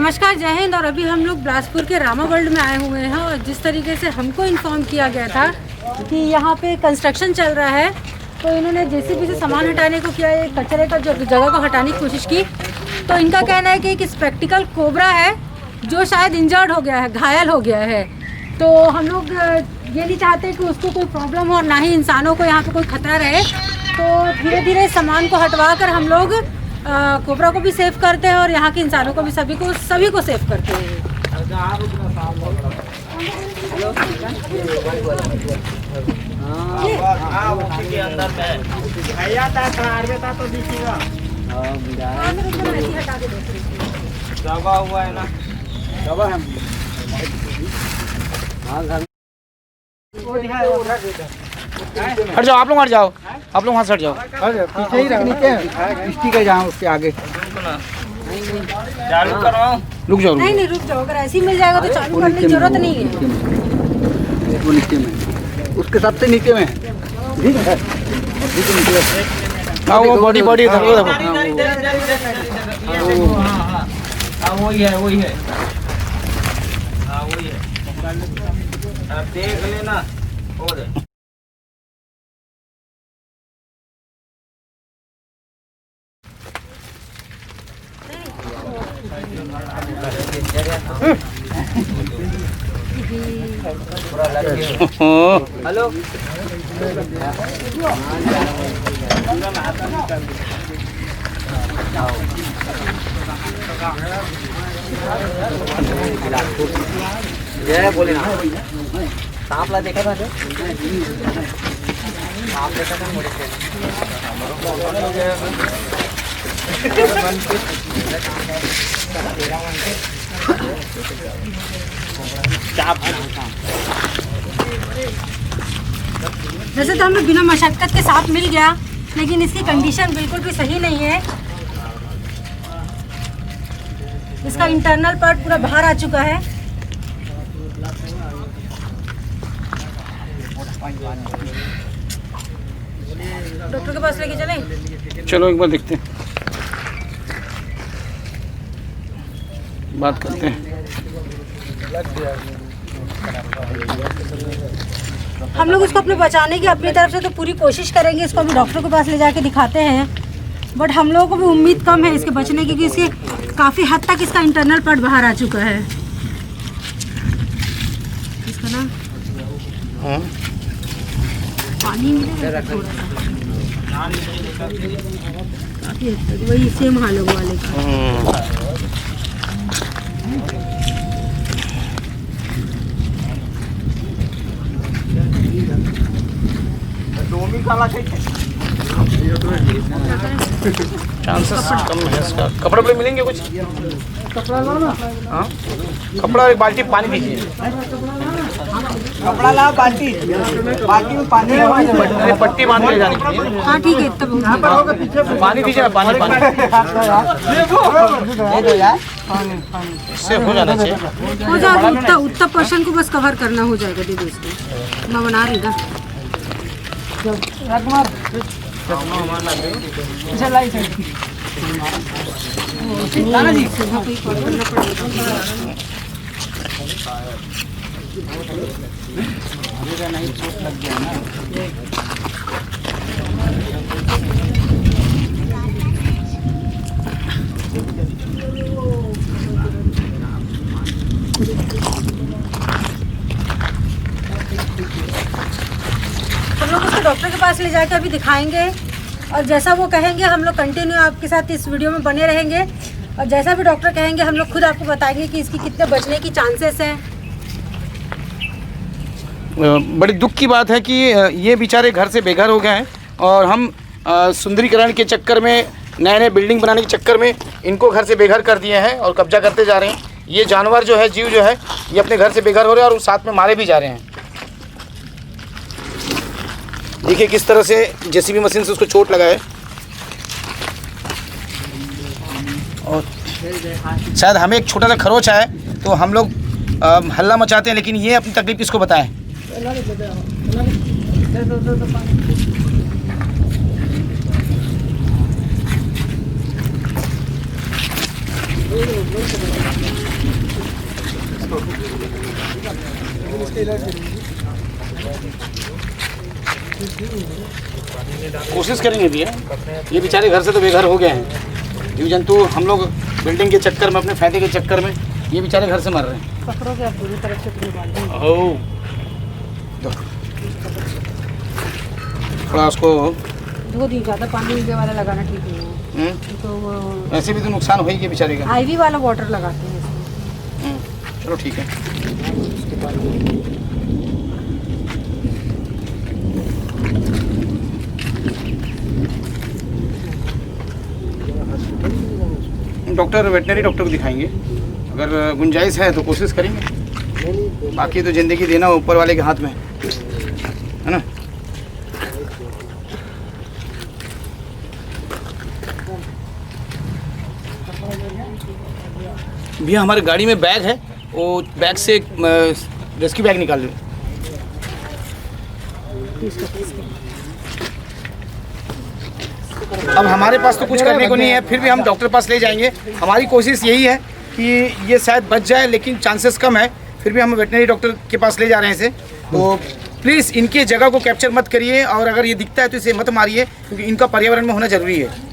नमस्कार, जय हिंद। और अभी हम लोग बिलासपुर के रामा वर्ल्ड में आए हुए हैं और जिस तरीके से हमको इन्फॉर्म किया गया था कि यहाँ पे कंस्ट्रक्शन चल रहा है, तो इन्होंने जेसीबी से सामान हटाने को किया, ये कचरे का जो जगह को हटाने की कोशिश की। तो इनका कहना है कि एक स्पेक्टिकल कोबरा है जो शायद इंजर्ड हो गया है, घायल हो गया है। तो हम लोग ये नहीं चाहते कि उसको कोई प्रॉब्लम हो और ना ही इंसानों को यहाँ पे कोई खतरा रहे। तो धीरे धीरे सामान को हटवा कर हम लोग कोबरा को भी सेव करते हैं और यहाँ के इंसानों को भी, सभी को सेव करते हैं। दबा हुआ है ना, दबा है। हट जाओ, आप लोग हट जाओ, आप लोग वहाँ से हट जाओ। पीछे ही रखनी स्टिक है जहाँ, उसके आगे चालू करवाओ। रुक जाओ, नहीं रुक जाओ, अगर ऐसे ही मिल जाएगा तो चालू करने की जरूरत नहीं है। वो नीचे में, उसके सबसे नीचे में ठीक है। हाँ वो बॉडी वही है। आप देख लेना। हेलो, जय बोले ना। सांप ला देखा था, सांप देखा था मुझे। वैसे तो हमें बिना मशक्कत के सांप मिल गया, लेकिन इसकी कंडीशन बिल्कुल भी सही नहीं है। इसका इंटरनल पार्ट पूरा बाहर आ चुका है। डॉक्टर के पास लेके चलें? चलो एक बार देखते हैं, बात करते हैं। हम लोग उसको अपने बचाने की अपनी तरफ से तो पूरी कोशिश करेंगे। इसको हम डॉक्टर के पास ले जाके दिखाते हैं, बट हम लोगों को भी उम्मीद कम है इसके बचने की, क्योंकि इसके काफ़ी हद तक इसका इंटरनल पार्ट बाहर आ चुका है। इसका ना पानी मिलेगा थोड़ा सा, काफ़ी हद तक वही सेम हाल है वाले का। चांसेस कम है इसका। कपड़े वपड़े मिलेंगे कुछ? कपड़ा ला ना। हाँ, कपड़ा, एक बाल्टी पानी दीजिए। कपड़ा ला, बाल्टी में पानी अरे पट्टी बांध के जाने के लिए। हाँ ठीक है, तब पानी दीजिए ना, पानी पानी इससे हो जाना चाहिए। हो जाएगा। उतना पर्सन को बस कवर करना हो जाएगा। दीदी इसको मैं बना रही था। हम लोग उसको डॉक्टर के पास ले जाकर अभी दिखाएंगे और जैसा वो कहेंगे हम लोग कंटिन्यू आपके साथ इस वीडियो में बने रहेंगे। और जैसा भी डॉक्टर कहेंगे हम लोग खुद आपको बताएंगे कि इसकी कितने बचने की चांसेस हैं। बड़ी दुख की बात है कि ये बेचारे घर से बेघर हो गए हैं और हम सुंदरीकरण के चक्कर में, नए नए बिल्डिंग बनाने के चक्कर में इनको घर से बेघर कर दिए हैं और कब्जा करते जा रहे हैं। ये जानवर जो है, जीव जो है, ये अपने घर से बेघर हो रहे हैं और साथ में मारे भी जा रहे हैं। देखिए किस तरह से जेसीबी मशीन से उसको चोट लगा है। और शायद हमें एक छोटा सा खरोच आए तो हम लोग हल्ला मचाते हैं, लेकिन ये अपनी तकलीफ किसको बताएं। कोशिश करेंगे भैया, ये बेचारे घर से तो बेघर हो गए हैं। जीव जंतु हम लोग बिल्डिंग के चक्कर में, अपने फायदे के चक्कर में ये बेचारे घर से मर रहे हैं। पकड़ोगे आप पूरी तरफ से पूरी बाल्टी। ओह, थोड़ा उसको धो दी, ज़्यादा पानी वाला लगाना ठीक नहीं है। तो वो ऐसे भी तो नुकसान हो ही गया बेचारे का। IV वाला वाटर लगाते हैं इसमें। चलो ठीक है। डॉक्टर, वेटनरी डॉक्टर को दिखाएंगे, अगर गुंजाइश है तो कोशिश करेंगे, बाकी तो ज़िंदगी देना ऊपर वाले के हाथ में है ना। भैया हमारे गाड़ी में बैग है, वो बैग से रेस्क्यू बैग निकाल लो। अब हमारे पास तो कुछ करने को नहीं है, फिर भी हम डॉक्टर पास ले जाएंगे। हमारी कोशिश यही है कि ये शायद बच जाए, लेकिन चांसेस कम है, फिर भी हम वेटनरी डॉक्टर के पास ले जा रहे हैं इसे। तो प्लीज़ इनकी जगह को कैप्चर मत करिए, और अगर ये दिखता है तो इसे मत मारिए, क्योंकि इनका पर्यावरण में होना ज़रूरी है।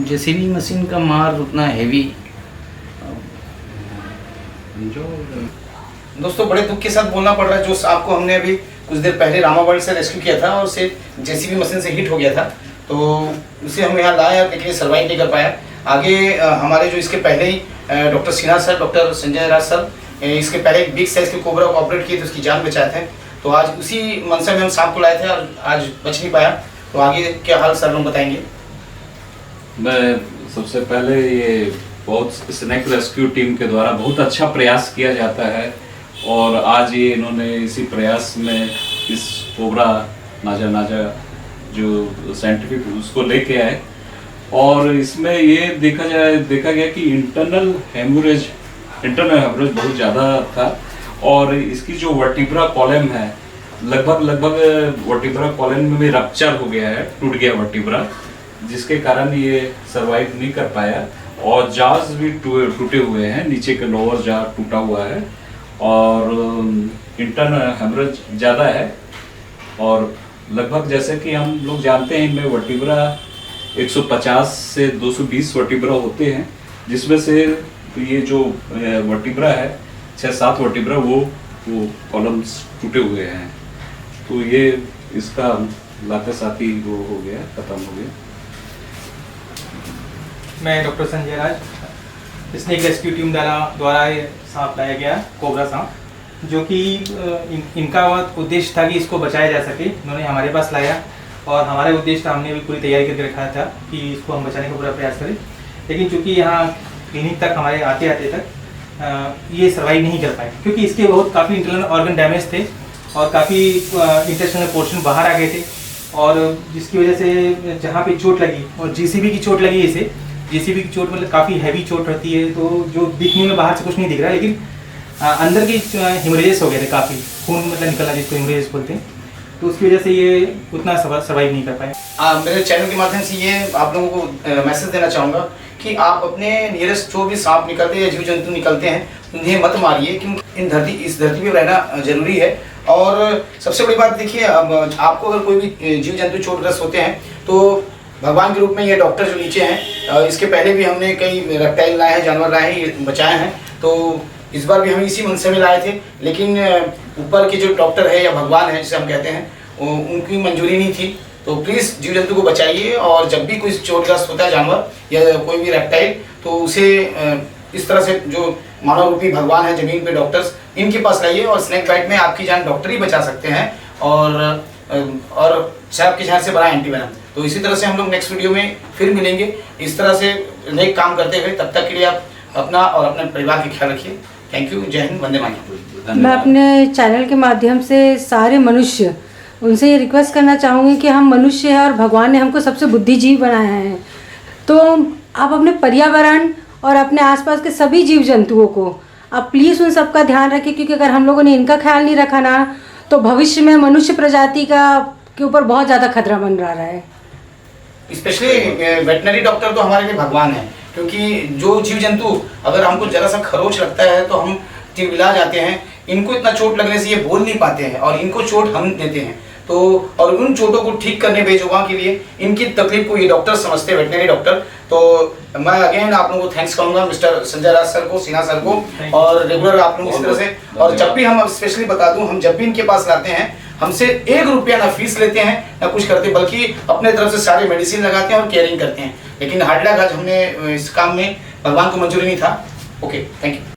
जेसीबी मशीन का मार उतना हैवी। दोस्तों बड़े दुख के साथ बोलना पड़ रहा है, जो आपको हमने अभी कुछ देर पहले रामा वर्ल्ड से रेस्क्यू किया था और उसे जेसीबी मशीन से हिट हो गया था, तो उसे हम यहाँ लाए, लेकिन ये सर्वाइव नहीं कर पाया। आगे हमारे जो इसके पहले ही doctor Sinha sir, doctor Sanjay Raj sir, इसके पहले एक बिग साइज के कोबरा को ऑपरेट किए थे, उसकी जान बचाए थे। तो आज उसी मनसा में हम सांप को लाए थे और आज बच नहीं पाया। तो आगे क्या हाल सर लोग बताएंगे। मैं सबसे पहले ये बहुत स्नेक रेस्क्यू टीम के द्वारा बहुत अच्छा प्रयास किया जाता है, और आज ये इन्होंने इसी प्रयास में इस कोबरा नाजा जो साइंटिफिक उसको लेके आए, और इसमें ये देखा गया कि इंटरनल हेमोरेज बहुत ज़्यादा था, और इसकी जो वर्टिब्रा कॉलम है लगभग वर्टिब्रा कॉलम में रप्चर हो गया है, टूट गया वर्टिब्रा, जिसके कारण ये सरवाइव नहीं कर पाया, और जाज भी टूटे हुए हैं, नीचे के लोअर जा टूटा हुआ है, और इंटरनल हेमरेज ज़्यादा है। और लगभग जैसे कि हम लोग जानते हैं इनमें वर्टिब्रा 150 से 220 वर्टिब्रा होते हैं, जिसमें से ये जो वर्टिब्रा है 6-7 वर्टिब्रा वो कॉलम्स टूटे हुए हैं। तो ये इसका लाते साथ ही वो हो गया, खत्म हो गया। मैं डॉक्टर संजय राज, स्नेक रेस्क्यू टीम द्वारा ये सांप लाया गया, कोबरा सांप, जो कि इनका उद्देश्य था कि इसको बचाया जा सके। इन्होंने हमारे पास लाया, और हमारा उद्देश्य था, हमने भी पूरी तैयारी करके रखा था कि इसको हम बचाने का पूरा प्रयास करें, लेकिन चूँकि यहाँ क्लिनिक तक हमारे आते तक ये सर्वाइव नहीं कर पाए, क्योंकि इसके काफ़ी इंटरनल ऑर्गन डैमेज थे और काफ़ी इंटेस्टाइनल पोर्शन बाहर आ गए थे, और जिसकी वजह से जहाँ पे चोट लगी, और जेसीबी की चोट लगी इसे, जेसीबी की चोट मतलब काफ़ी हैवी चोट रहती है, तो जो दिखने में बाहर से कुछ नहीं दिख रहा है, लेकिन अंदर की हेमरेजेस हो गए थे, काफ़ी खून मतलब निकलना जिसको हेमरेजेस बोलते हैं, तो उसकी वजह से ये उतना सर्वाइव नहीं कर पाए। मेरे चैनल के माध्यम से ये आप लोगों को मैसेज देना चाहूँगा कि आप अपने नियरेस्ट जो भी सांप निकलते हैं या जीव जंतु निकलते हैं उन्हें मत मारिए, क्योंकि इस धरती पे रहना जरूरी है। और सबसे बड़ी बात देखिए, अब आपको अगर कोई भी जीव जंतु चोटग्रस्त होते हैं तो भगवान के रूप में ये डॉक्टर जो नीचे हैं, इसके पहले भी हमने कई रेप्टाइल लाए हैं, जानवर लाए हैं, ये बचाए हैं। तो इस बार भी हम इसी मनसे में लाए थे, लेकिन ऊपर के जो डॉक्टर है या भगवान है जिसे हम कहते हैं, उनकी मंजूरी नहीं थी। तो प्लीज़ जीव जंतु को बचाइए, और जब भी कोई चोटग्रस्त होता है जानवर या कोई भी रेप्टाइल, तो उसे इस तरह से जो मानव रूपी भगवान है जमीन पे डॉक्टर्स, इनके पास लाइए, और स्नेक बाइट में आपकी जान डॉक्टर ही बचा सकते हैं, और सांप के जहर से बड़ा एंटीवेनम। तो इसी तरह से हम लोग नेक्स्ट वीडियो में फिर मिलेंगे, इस तरह से नेक काम करते हुए। तब तक के लिए आप अपना और अपने परिवार का ख्याल रखिए। थैंक यू, जय हिंद, वंदे मातरम। मैं अपने चैनल के माध्यम से सारे मनुष्य, उनसे ये रिक्वेस्ट करना चाहूँगी कि हम मनुष्य हैं और भगवान ने हमको सबसे बुद्धिजीवी बनाया है, तो आप अपने पर्यावरण और अपने आसपास के सभी जीव जंतुओं को आप प्लीज़ उन सब का ध्यान रखें, क्योंकि अगर हम लोगों ने इनका ख्याल नहीं रखा ना, तो भविष्य में मनुष्य प्रजाति के ऊपर बहुत ज़्यादा खतरा बन रहा है। स्पेशली वेटनरी डॉक्टर तो हमारे लिए भगवान है, क्योंकि जो जीव जंतु अगर हमको जरा सा खरोच लगता है तो हम चिड़चिड़ा जाते हैं, इनको इतना चोट लगने से ये बोल नहीं पाते हैं और इनको चोट हम देते हैं। तो और उन चोटों को ठीक करने बेजुबान के लिए इनकी तकलीफ को ये डॉक्टर समझते हैं, वेटनरी डॉक्टर। तो मैं अगेन आप लोगों को थैंक्स कहूँगा, मिस्टर संजय राज सर को, सिन्हा सर को, और रेगुलर आप लोग इस तरह से। और जब भी हम स्पेशली बता दूं, हम जब भी इनके पास लाते हैं हमसे 1 रुपया ना फीस लेते हैं ना कुछ करते, बल्कि अपने तरफ से सारे मेडिसिन लगाते हैं और केयरिंग करते हैं। लेकिन हार्ड लक आज हमने इस काम में भगवान को मंजूरी नहीं था। Okay, thank you.